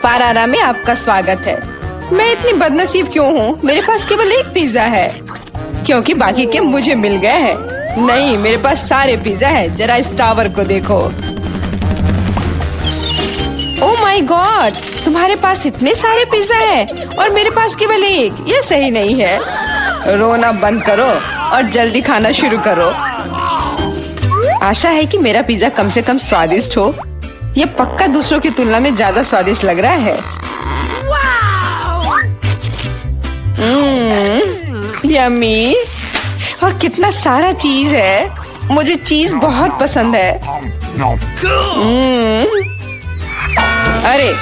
पारारा में आपका स्वागत है। मैं इतनी बदनसीब क्यों हूँ? मेरे पास केवल एक पिज्जा है क्योंकि बाकी के मुझे मिल गए हैं। नहीं, मेरे पास सारे पिज्जा है। जरा इस टावर को देखो। ओह माय गॉड, तुम्हारे पास इतने सारे पिज्जा हैं और मेरे पास केवल एक। ये सही नहीं है। रोना बंद करो और जल्दी खाना शुरू करो। आशा है कि मेरा पिज्जा कम से कम स्वादिष्ट हो। ये पक्का दूसरों की तुलना में ज्यादा स्वादिष्ट लग रहा है। यम्मी। और कितना सारा चीज है। मुझे चीज बहुत पसंद है। अरे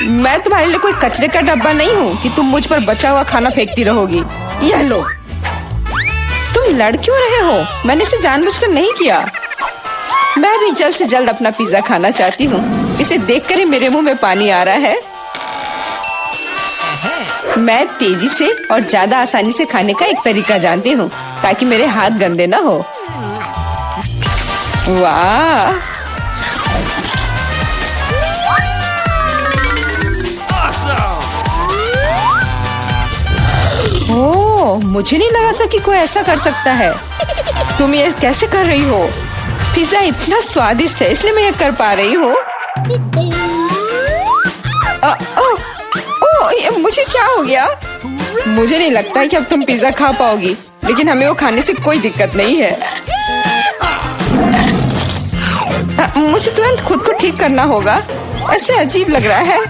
मैं तुम्हारे लिए कोई कचरे का डब्बा नहीं हूँ कि तुम मुझ पर बचा हुआ खाना फेंकती रहोगी। यह लो। तुम लड़ क्यों रहे हो? मैंने इसे जानबूझकर नहीं किया। मैं भी जल्द से जल्द अपना पिज्जा खाना चाहती हूँ। इसे देखकर ही मेरे मुंह में पानी आ रहा है। मैं तेजी से और ज्यादा आसानी से खाने का एक तरीका जानती हूँ ताकि मेरे हाथ गंदे ना हो। वाह, ओह, मुझे नहीं लगा था कि कोई ऐसा कर सकता है। तुम ये कैसे कर रही हो? पिज्जा इतना स्वादिष्ट है इसलिए मैं ये कर पा रही हूँ। मुझे क्या हो गया? मुझे नहीं लगता है कि अब तुम पिज्जा खा पाओगी, लेकिन हमें वो खाने से कोई दिक्कत नहीं है। मुझे तुरंत खुद को ठीक करना होगा। ऐसे अजीब लग रहा है।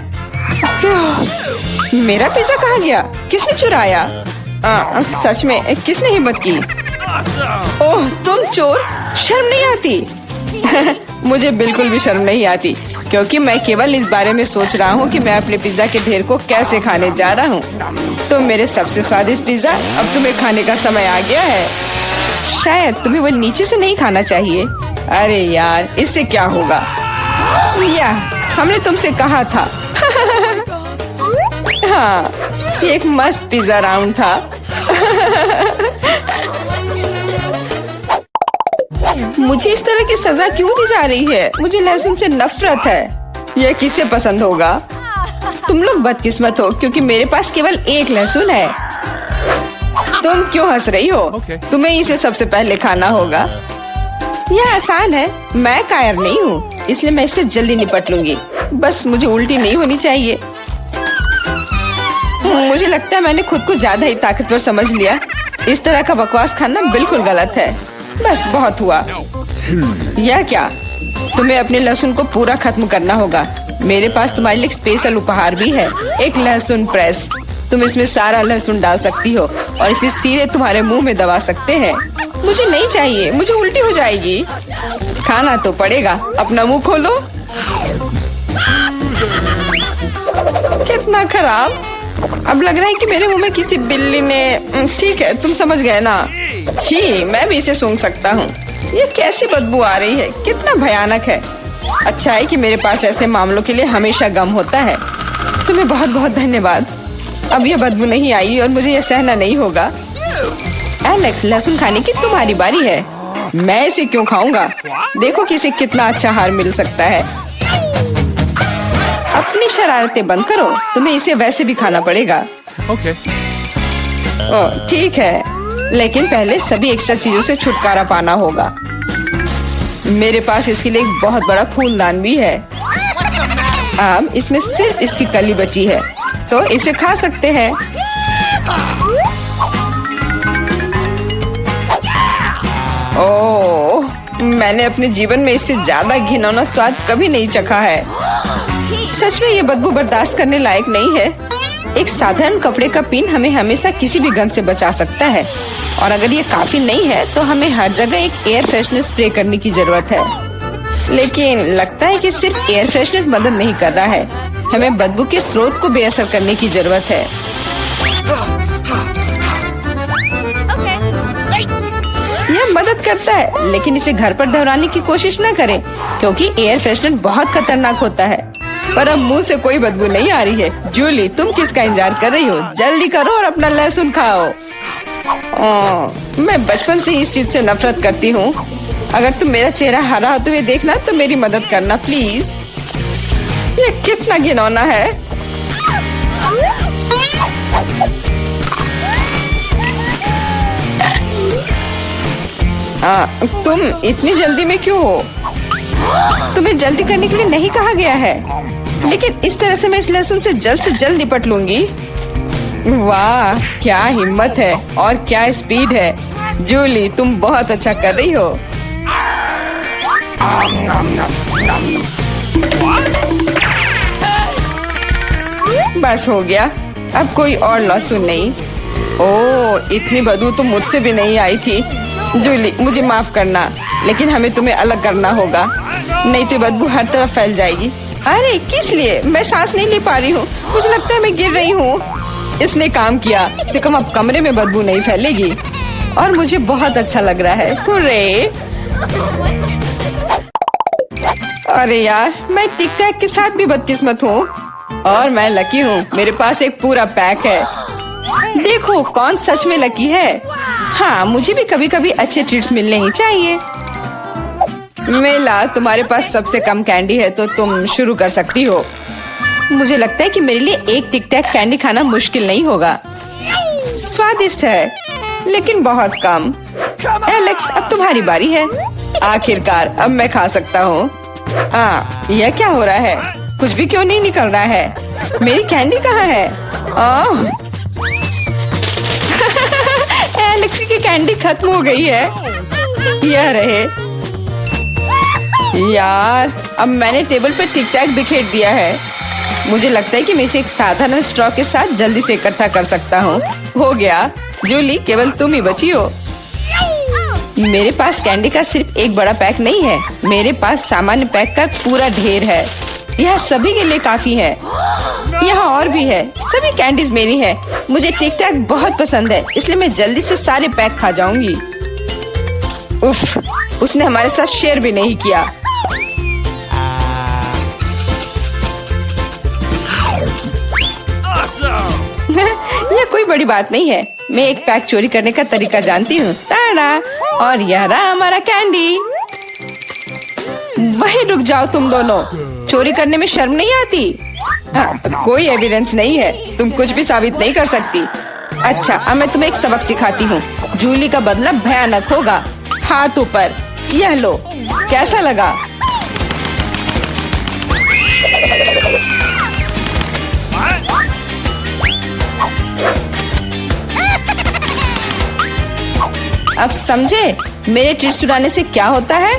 मेरा पिज्जा कहाँ गया? किसने चुराया? सच में किसने हिम्मत की? ओह, तुम चोर! शर्म नहीं आती? मुझे बिल्कुल भी शर्म नहीं आती क्योंकि मैं केवल इस बारे में सोच रहा हूँ कि मैं अपने पिज्जा के ढेर को कैसे खाने जा रहा हूँ। तो मेरे सबसे स्वादिष्ट पिज्जा अब तुम्हें खाने का समय आ गया है। शायद तुम्हें वो नीचे से नहीं खाना चाहिए। अरे यार, इससे क्या होगा? या हमने तुमसे कहा था। हाँ, ये एक मस्त पिज्जा राउंड था। मुझे इस तरह की सजा क्यों दी जा रही है? मुझे लहसुन से नफरत है। यह किसे पसंद होगा? तुम लोग बदकिस्मत हो क्योंकि मेरे पास केवल एक लहसुन है। तुम क्यों हंस रही हो? तुम्हें इसे सबसे पहले खाना होगा। यह आसान है। मैं कायर नहीं हूँ इसलिए मैं इससे जल्दी निपट लूंगी। बस मुझे उल्टी नहीं होनी चाहिए। मुझे लगता है मैंने खुद को ज्यादा ही ताकतवर समझ लिया। इस तरह का बकवास खाना बिल्कुल गलत है। बस बहुत हुआ। यह क्या? तुम्हें अपने लहसुन को पूरा खत्म करना होगा। मेरे पास तुम्हारे लिए एक स्पेशल उपहार भी है, एक लहसुन प्रेस। तुम इसमें सारा लहसुन डाल सकती हो और इसे सीधे तुम्हारे मुंह में दबा सकते हैं। मुझे नहीं चाहिए, मुझे उल्टी हो जाएगी। खाना तो पड़ेगा। अपना मुंह खोलो। कितना खराब। अब लग रहा है कि मेरे मुंह में किसी बिल्ली ने। ठीक है, तुम समझ गए ना? छी, मैं भी इसे सूंघ सकता हूँ। ये कैसी बदबू आ रही है? कितना भयानक है। अच्छा है कि मेरे पास ऐसे मामलों के लिए हमेशा गम होता है। तुम्हें बहुत बहुत धन्यवाद। अब यह बदबू नहीं आई और मुझे यह सहना नहीं होगा। एलेक्स, लहसुन खाने की तुम्हारी बारी है। मैं इसे क्यों खाऊंगा? देखो कि इसे कितना अच्छा आहार मिल सकता है। अपनी शरारतें बंद करो। तुम्हें इसे वैसे भी खाना पड़ेगा। ओके। ओह, ठीक है, लेकिन पहले सभी एक्स्ट्रा चीजों से छुटकारा पाना होगा। मेरे पास इसके लिए एक बहुत बड़ा फूलदान भी है। अब इसमें सिर्फ इसकी कली बची है, तो इसे खा सकते हैं। ओह, मैंने अपने जीवन में इससे ज्यादा घिनौना स्वाद कभी नहीं चखा है। सच में ये बदबू बर्दाश्त करने लायक नहीं है। एक साधारण कपड़े का पिन हमें हमेशा किसी भी गंध से बचा सकता है, और अगर ये काफी नहीं है तो हमें हर जगह एक एयर फ्रेशनर स्प्रे करने की जरूरत है। लेकिन लगता है कि सिर्फ एयर फ्रेशनर मदद नहीं कर रहा है। हमें बदबू के स्रोत को बेअसर करने की जरूरत है। यह मदद करता है, लेकिन इसे घर पर दोहराने की कोशिश न करें क्योंकि एयर फ्रेशनर बहुत खतरनाक होता है। पर अब मुंह से कोई बदबू नहीं आ रही है। जूली, तुम किसका इंतजार कर रही हो? जल्दी करो और अपना लहसुन खाओ। मैं बचपन से इस चीज से नफरत करती हूँ। अगर तुम मेरा चेहरा हरा होते हुए देखना तो मेरी मदद करना प्लीज। ये कितना घिनौना है। तुम इतनी जल्दी में क्यों हो? तुम्हें जल्दी करने के लिए नहीं कहा गया है, लेकिन इस तरह से मैं इस लहसुन से जल्द निपट लूंगी। वाह, क्या हिम्मत है और क्या स्पीड है। जूली, तुम बहुत अच्छा कर रही हो। बस हो गया, अब कोई और लहसुन नहीं। ओह, इतनी बदबू तो मुझसे भी नहीं आई थी। जूली, मुझे माफ करना, लेकिन हमें तुम्हें अलग करना होगा, नहीं तो बदबू हर तरफ फैल जाएगी। अरे किस लिए? मैं सांस नहीं ले पा रही हूँ, मुझे लगता है मैं गिर रही हूँ। इसने काम किया, से कम अब कमरे में बदबू नहीं फैलेगी और मुझे बहुत अच्छा लग रहा है। हुर्रे! अरे यार, मैं टिक टैक के साथ भी बदकिस्मत हूँ और मैं लकी हूँ, मेरे पास एक पूरा पैक है। देखो कौन सच में लकी है। हाँ, मुझे भी कभी कभी अच्छे ट्रीट्स मिलने ही चाहिए। मेला, तुम्हारे पास सबसे कम कैंडी है तो तुम शुरू कर सकती हो। मुझे लगता है कि मेरे लिए एक टिक टैक कैंडी खाना मुश्किल नहीं होगा। स्वादिष्ट है लेकिन बहुत कम। एलेक्स, अब तुम्हारी बारी है। आखिरकार अब मैं खा सकता हूँ। यह क्या हो रहा है? कुछ भी क्यों नहीं निकल रहा है? मेरी कैंडी कहाँ है? एलेक्स की कैंडी खत्म हो गई है। यह रहे। यार, अब मैंने टेबल पर टिक टैक बिखेर दिया है। मुझे लगता है कि मैं इसे एक साधारण स्ट्रॉ के साथ जल्दी से इकट्ठा कर सकता हूँ। हो गया। जूली, केवल तुम ही बची हो। मेरे पास कैंडी का सिर्फ एक बड़ा पैक नहीं है, मेरे पास सामान्य पैक का पूरा ढेर है। यह सभी के लिए काफी है। यहाँ और भी है। सभी कैंडीज मेरी है। मुझे टिक टैक बहुत पसंद है, इसलिए मैं जल्दी से सारे पैक खा जाऊंगी। उफ, उसने हमारे साथ शेयर भी नहीं किया। यह कोई बड़ी बात नहीं है। मैं एक पैक चोरी करने का तरीका जानती हूँ। ताड़ा! और यह रहा हमारा कैंडी। वहीं रुक जाओ तुम दोनों। चोरी करने में शर्म नहीं आती? कोई एविडेंस नहीं है, तुम कुछ भी साबित नहीं कर सकती। अच्छा, अब मैं तुम्हें एक सबक सिखाती हूँ। जूली का बदला भयानक होगा। हाथ ऊपर। यह लो, कैसा लगा? अब समझे मेरे ट्रीट्स चुराने से क्या होता है?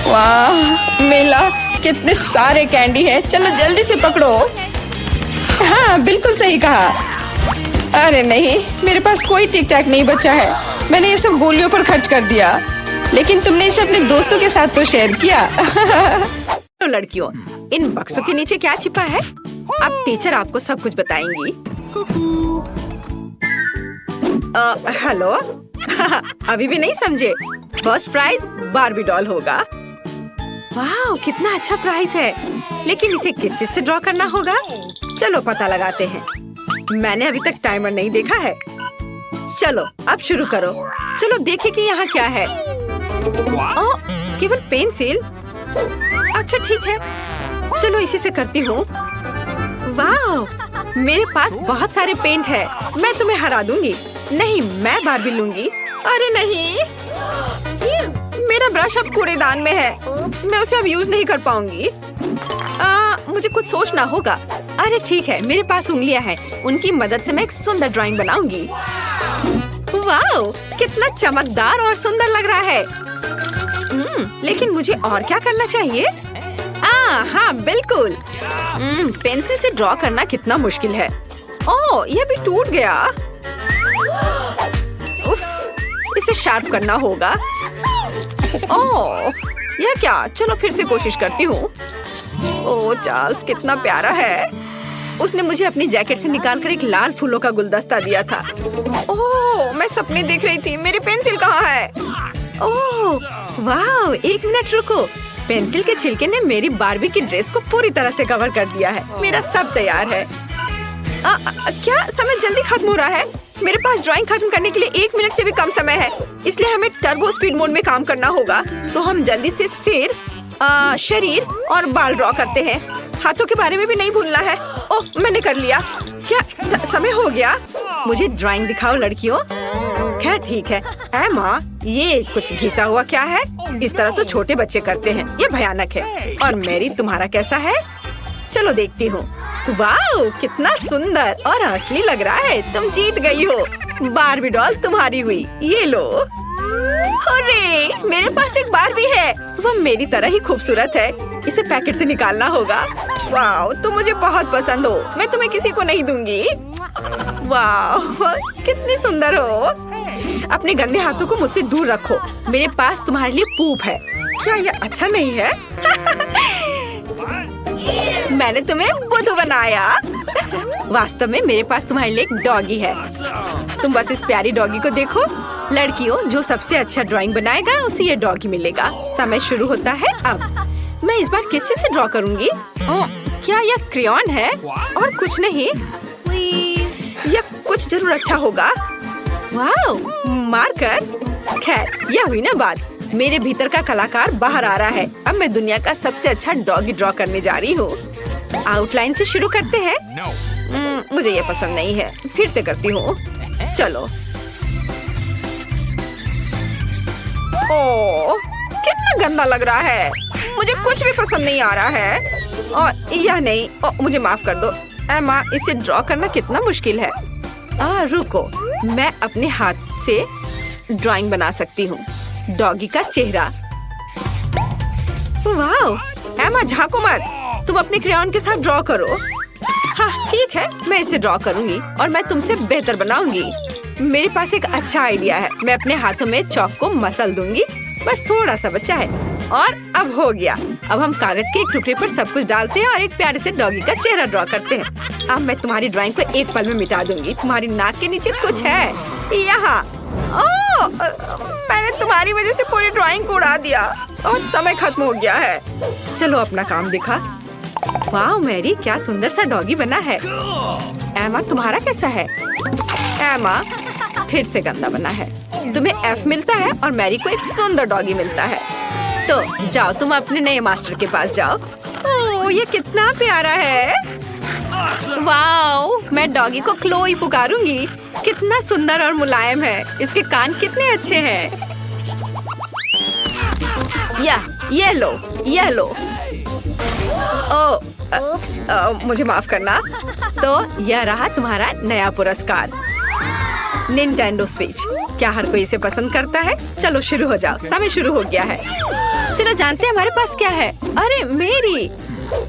वाह मेला, कितने सारे कैंडी हैं। चलो जल्दी से पकड़ो। हाँ, बिल्कुल सही कहा। अरे नहीं, मेरे पास कोई टिक टैक नहीं बचा है। मैंने ये सब गोलियों पर खर्च कर दिया। लेकिन तुमने इसे अपने दोस्तों के साथ तो शेयर किया। तो लड़कियों, इन बक्सों के नीचे क्या छिपा है? अब टीचर आपको सब कुछ बताएंगी। हेलो। अभी भी नहीं समझे? फर्स्ट प्राइज बार्बी डॉल होगा। वाह, कितना अच्छा प्राइज है। लेकिन इसे किस चीज से ड्रॉ करना होगा? चलो पता लगाते हैं। मैंने अभी तक टाइमर नहीं देखा है। चलो अब शुरू करो। चलो देखें कि यहाँ क्या है। ओह, केवल पेंसिल। अच्छा ठीक है, चलो इसी से करती हूँ। वाह, मेरे पास बहुत सारे पेंट है। मैं तुम्हें हरा दूंगी। नहीं, मैं बार्बी लूंगी। अरे नहीं, मेरा ब्रश अब कूड़ेदान में है। मैं उसे अब यूज नहीं कर पाऊंगी। मुझे कुछ सोचना होगा। अरे ठीक है, मेरे पास उंगलियां हैं। उनकी मदद से मैं एक सुंदर ड्राइंग बनाऊंगी। वाह, कितना चमकदार और सुंदर लग रहा है। लेकिन मुझे और क्या करना चाहिए? हाँ बिल्कुल। पेंसिल से ड्रॉ करना कितना मुश्किल है। ओह, यह भी टूट गया। उफ, इसे शार्प करना होगा। ओह, यह क्या? चलो फिर से कोशिश करती हूँ। ओह चार्ल्स, कितना प्यारा है। उसने मुझे अपनी जैकेट से निकालकर एक लाल फूलों का गुलदस्ता दिया था। ओह, मैं सपने देख रही थी। मेरी पेंसिल कहाँ है? ओह वाह, एक मिनट रुको। पेंसिल के छिलके ने मेरी बार्बी की ड्रेस को पूरी तरह से कवर कर दिया है। मेरा सब तैयार है। क्या समय जल्दी खत्म हो रहा है? मेरे पास ड्राइंग खत्म करने के लिए 1 मिनट से भी कम समय है, इसलिए हमें टर्बो स्पीड मोड में काम करना होगा। तो हम जल्दी से सिर, शरीर और बाल ड्रॉ करते हैं। हाथों के बारे में भी नहीं भूलना है। ओह, मैंने कर लिया। क्या समय हो गया? मुझे ड्राइंग दिखाओ लड़कियों। खैर ठीक है। एमा, ये कुछ घिसा हुआ क्या है? इस तरह तो छोटे बच्चे करते हैं, ये भयानक है। और मेरी, तुम्हारा कैसा है? चलो देखती हूँ। वाओ, कितना सुंदर और असली लग रहा है। तुम जीत गई हो। बारबी डॉल तुम्हारी हुई। ये लो। अरे, मेरे पास एक बारबी है। वो मेरी तरह ही खूबसूरत है। इसे पैकेट से निकालना होगा। वाओ, तुम मुझे बहुत पसंद हो। मैं तुम्हें किसी को नहीं दूंगी। वाओ, कितनी सुंदर हो। अपने गंदे हाथों को मुझसे दूर रखो। मेरे पास तुम्हारे लिए पूप है। क्या यह अच्छा नहीं है? मैंने तुम्हें बुद्धू बनाया। वास्तव में मेरे पास तुम्हारे लिए एक डॉगी है। तुम बस इस प्यारी डॉगी को देखो। लड़कियों, जो सबसे अच्छा ड्राइंग बनाएगा उसे ये डॉगी मिलेगा। समय शुरू होता है अब। मैं इस बार किस चीज से ड्रॉ करूंगी? क्या यह क्रेयॉन है और कुछ नहीं? यह कुछ जरूर अच्छा होगा। Wow, marker. खैर, यह हुई ना बात। मेरे भीतर का कलाकार बाहर आ रहा है। अब मैं दुनिया का सबसे अच्छा डॉगी ड्रॉ करने जा रही हूँ। आउटलाइन से शुरू करते हैं। मुझे ये पसंद नहीं है, फिर से करती हूँ। चलो। ओह, कितना गंदा लग रहा है। मुझे कुछ भी पसंद नहीं आ रहा है। और यह नहीं। मुझे माफ कर दो एमा, इसे ड्रॉ करना कितना मुश्किल है। रुको, मैं अपने हाथ से ड्राइंग बना सकती हूँ। डॉगी का चेहरा। वाओ, एमा झांको मत। तुम अपने क्रेयॉन के साथ ड्रॉ करो। हाँ ठीक है, मैं इसे ड्रॉ करूंगी और मैं तुमसे बेहतर बनाऊंगी। मेरे पास एक अच्छा आइडिया है। मैं अपने हाथों में चॉक को मसल दूंगी। बस थोड़ा सा बचा है और अब हो गया। अब हम कागज के एक टुकड़े पर सब कुछ डालते हैं और एक प्यारे से डॉगी का चेहरा ड्रॉ करते हैं। अब मैं तुम्हारी ड्राइंग को एक पल में मिटा दूंगी। तुम्हारी नाक के नीचे कुछ है यहाँ। ओह, मैंने तुम्हारी वजह से पूरी ड्राइंग को उड़ा दिया और समय खत्म हो गया है। चलो अपना काम दिखा। वाह मैरी, क्या सुंदर सा डॉगी बना है। एमा, तुम्हारा कैसा है? एमा, फिर से गंदा बना है। तुम्हें F मिलता है और मैरी को एक सुंदर डॉगी मिलता है। तो जाओ, तुम अपने नए मास्टर के पास जाओ। ओह, ये कितना प्यारा है। वाओ, मैं डॉगी को क्लोई पुकारूंगी। कितना सुंदर और मुलायम है। इसके कान कितने अच्छे हैं। ये लो, ये लो। मुझे माफ करना। तो यह रहा तुम्हारा नया पुरस्कार, निंटेंडो स्विच। क्या हर कोई इसे पसंद करता है? चलो शुरू हो जाओ, समय शुरू हो गया है। चलो जानते हैं हमारे पास क्या है। अरे मेरी,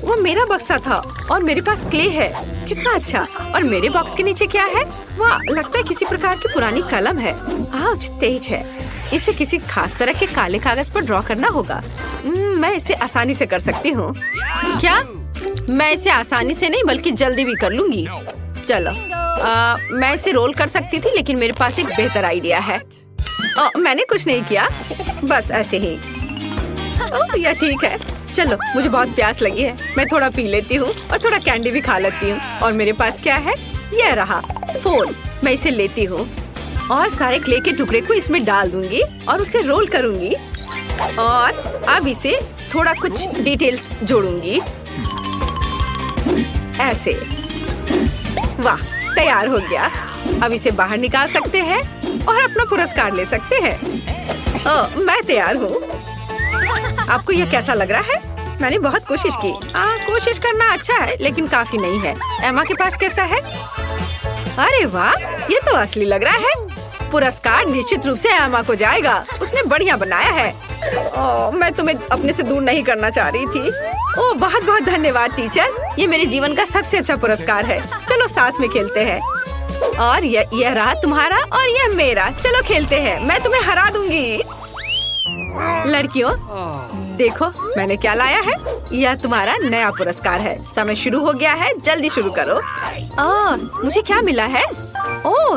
वो मेरा बक्सा था और मेरे पास क्ले है। कितना अच्छा। और मेरे बॉक्स के नीचे क्या है? वाह, लगता है किसी प्रकार की पुरानी कलम है। आउच, तेज है। इसे किसी खास तरह के काले कागज पर ड्रॉ करना होगा। मैं इसे आसानी से कर सकती हूँ। क्या? मैं इसे आसानी से नहीं बल्कि जल्दी भी कर लूंगी। चलो, मैं इसे रोल कर सकती थी, लेकिन मेरे पास एक बेहतर आइडिया है। मैंने कुछ नहीं किया, बस ऐसे ही। यह ठीक है। चलो, मुझे बहुत प्यास लगी है। मैं थोड़ा पी लेती हूँ और थोड़ा कैंडी भी खा लेती हूँ। और मेरे पास क्या है? यह रहा फोन। मैं इसे लेती हूँ और सारे क्ले के टुकड़े को इसमें डाल दूंगी और उसे रोल करूंगी। और अब इसे थोड़ा कुछ डिटेल्स जोड़ूंगी ऐसे। वाह, तैयार हो गया। अब इसे बाहर निकाल सकते हैं और अपना पुरस्कार ले सकते हैं। मैं तैयार हूँ। आपको यह कैसा लग रहा है? मैंने बहुत कोशिश की। कोशिश करना अच्छा है, लेकिन काफी नहीं है। एमा के पास कैसा है? अरे वाह, ये तो असली लग रहा है। पुरस्कार निश्चित रूप से एमा को जाएगा। उसने बढ़िया बनाया है। मैं तुम्हें अपने से दूर नहीं करना चाह रही थी। बहुत बहुत धन्यवाद टीचर। ये मेरे जीवन का सबसे अच्छा पुरस्कार है। चलो साथ में खेलते हैं। और यह रहा तुम्हारा और यह मेरा। चलो खेलते हैं, मैं तुम्हें हरा दूंगी। लड़कियों, देखो मैंने क्या लाया है। यह तुम्हारा नया पुरस्कार है। समय शुरू हो गया है, जल्दी शुरू करो। मुझे क्या मिला है?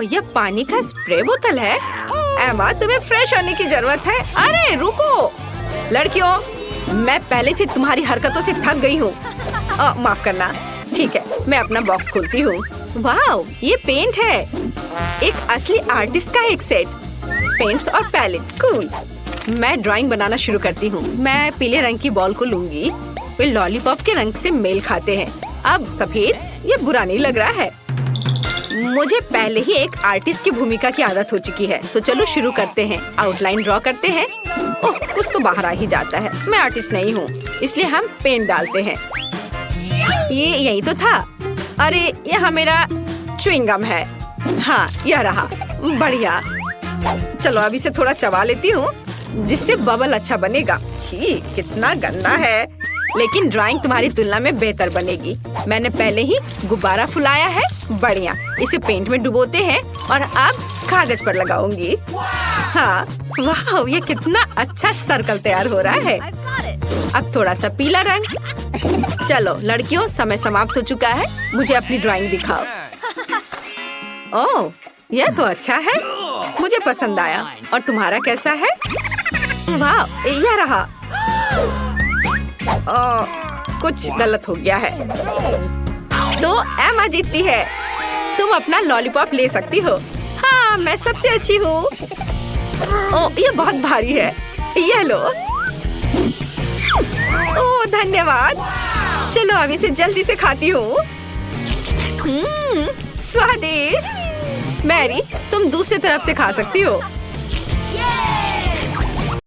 यह पानी का स्प्रे बोतल है। एमा, तुम्हें फ्रेश होने की जरूरत है। अरे रुको लड़कियों, मैं पहले से तुम्हारी हरकतों से थक गई हूँ। माफ करना। ठीक है, मैं अपना बॉक्स खोलती हूँ। वाह, ये पेंट है। एक असली आर्टिस्ट का एक सेट, पेंट्स और पैलेट। कूल। मैं ड्राइंग बनाना शुरू करती हूँ। मैं पीले रंग की बॉल को लूंगी। वे लॉलीपॉप के रंग से मेल खाते हैं। अब सफेद, ये बुरा नहीं लग रहा है। मुझे पहले ही एक आर्टिस्ट की भूमिका की आदत हो चुकी है, तो चलो शुरू करते हैं। आउटलाइन ड्रॉ करते हैं। ओह, कुछ तो बाहर आ ही जाता है। मैं आर्टिस्ट नहीं हूँ, इसलिए हम पेंट डालते हैं। ये यही तो था। अरे यहाँ मेरा च्युइंगम है। हाँ, यह रहा। बढ़िया। चलो अब इसे थोड़ा चबा लेती हूँ, जिससे बबल अच्छा बनेगा। छी, कितना गंदा है, लेकिन ड्राइंग तुम्हारी तुलना में बेहतर बनेगी। मैंने पहले ही गुब्बारा फुलाया है। बढ़िया। इसे पेंट में डुबोते हैं और अब कागज पर लगाऊंगी। हाँ, वाह, ये कितना अच्छा सर्कल तैयार हो रहा है। अब थोड़ा सा पीला रंग। चलो लड़कियों, समय समाप्त हो चुका है। मुझे अपनी ड्राइंग दिखाओ। ओह, यह तो अच्छा है, मुझे पसंद आया। और तुम्हारा कैसा है? वाह, यह रहा। कुछ गलत हो गया है, तो एमा जीतती है। तुम अपना लॉलीपॉप ले सकती हो। हाँ, मैं सबसे अच्छी हूँ। ओह, ये बहुत भारी है। ये लो। ओह, धन्यवाद। चलो अब इसे जल्दी से खाती हूँ। स्वादिष्ट। मैरी, तुम दूसरी तरफ से खा सकती हो।